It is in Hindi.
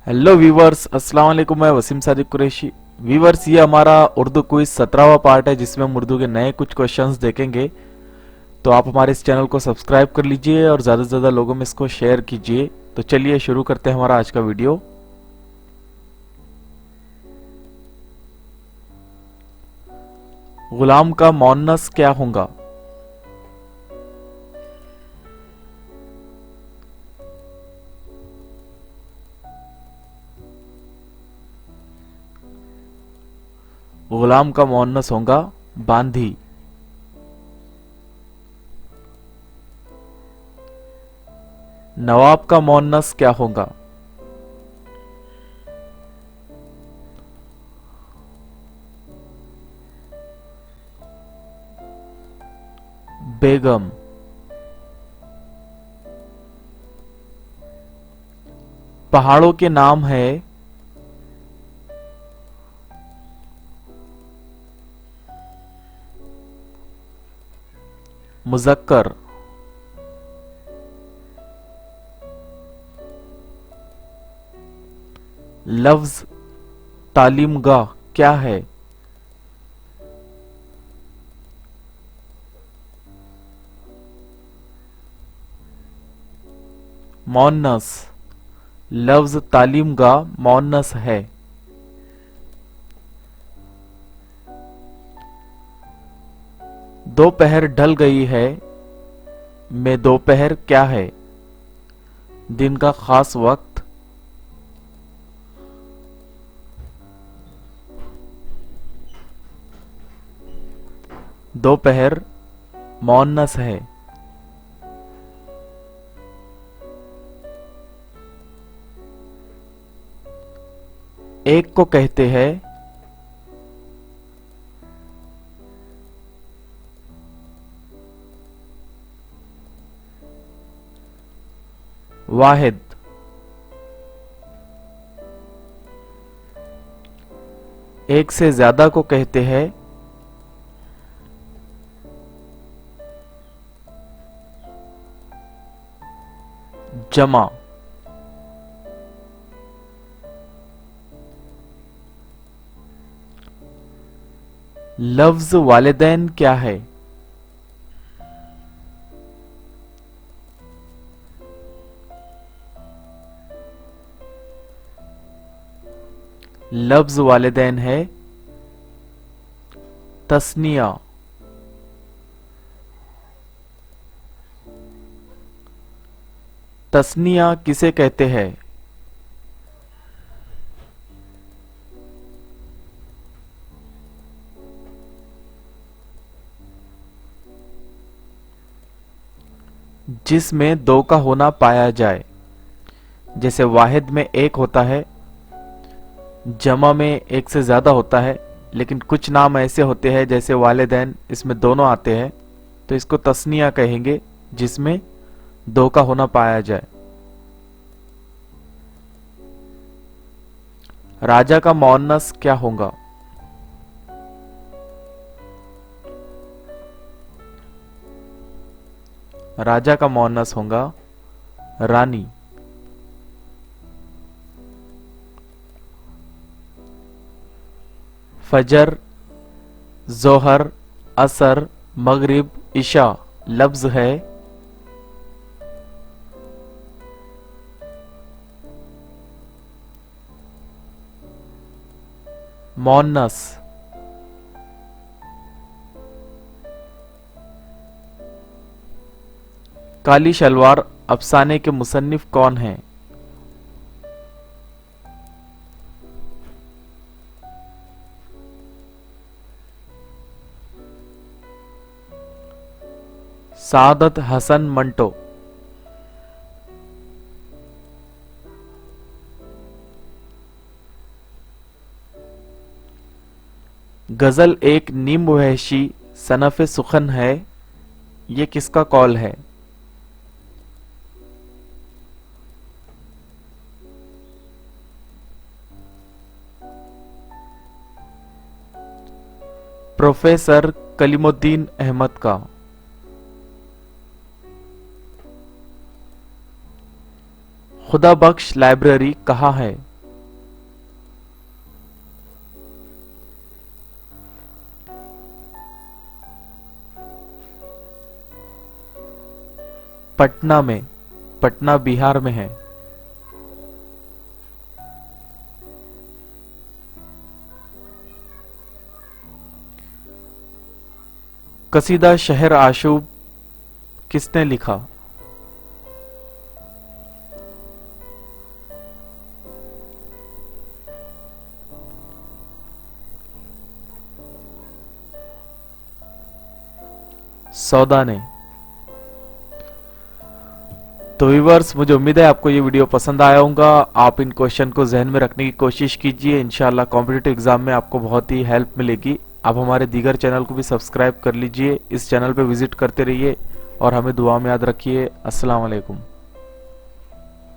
हेलो वीवर्स, अस्सलाम वालेकुम। मैं वसीम सादिक कुरैशी। वीवर्स, ये हमारा उर्दू क्विज 17वां पार्ट है जिसमें हम उर्दू के नए कुछ क्वेश्चंस देखेंगे। तो आप हमारे इस चैनल को सब्सक्राइब कर लीजिए और ज़्यादा से ज़्यादा लोगों में इसको शेयर कीजिए। तो चलिए शुरू करते हैं हमारा आज का वीडियो। गुलाम का मोन्नस क्या होगा? गुलाम का मोन्नस होगा बांधी। नवाब का मोन्नस क्या होगा? बेगम। पहाड़ों के नाम है मुजक्कर। लफ्ज तालीमगाह क्या है? मोन्नस। लफ्ज तालीमगाह मोन्नस है। दोपहर ढल गई है में दोपहर क्या है? दिन का खास वक्त। दोपहर मोन्नस है। एक को कहते हैं वाहिद। एक से ज्यादा को कहते हैं जमा। लफ्ज वालिदैन क्या है? लफ्ज वालिदैन है तस्निया। तस्निया किसे कहते हैं? जिसमें दो का होना पाया जाए। जैसे वाहिद में एक होता है, जमा में एक से ज्यादा होता है, लेकिन कुछ नाम ऐसे होते हैं जैसे वालिदैन, इसमें दोनों आते हैं, तो इसको तस्निया कहेंगे जिसमें दो का होना पाया जाए। राजा का मोन्नस क्या होगा? राजा का मोन्नस होगा रानी। फजर, जोहर, असर, मगरिब, इशा लफ्ज है मोन्नस। काली शलवार अफसाने के मुसन्निफ कौन हैं? सादत हसन मंटो। गजल एक नीम वहशी सनफ सुखन है, ये किसका कौल है? प्रोफेसर कलीमुद्दीन अहमद का। खुदा बख्श लाइब्रेरी कहाँ है? पटना में, पटना बिहार में है। कसीदा शहर आशूब किसने लिखा? सौदा ने। तो व्यूअर्स, मुझे उम्मीद है आपको ये वीडियो पसंद आया होगा। आप इन क्वेश्चन को जहन में रखने की कोशिश कीजिए, इंशाल्लाह कॉम्पिटिटिव एग्जाम में आपको बहुत ही हेल्प मिलेगी। आप हमारे दीगर चैनल को भी सब्सक्राइब कर लीजिए, इस चैनल पे विजिट करते रहिए और हमें दुआ में याद रखिए। अस्सलाम वालेकुम।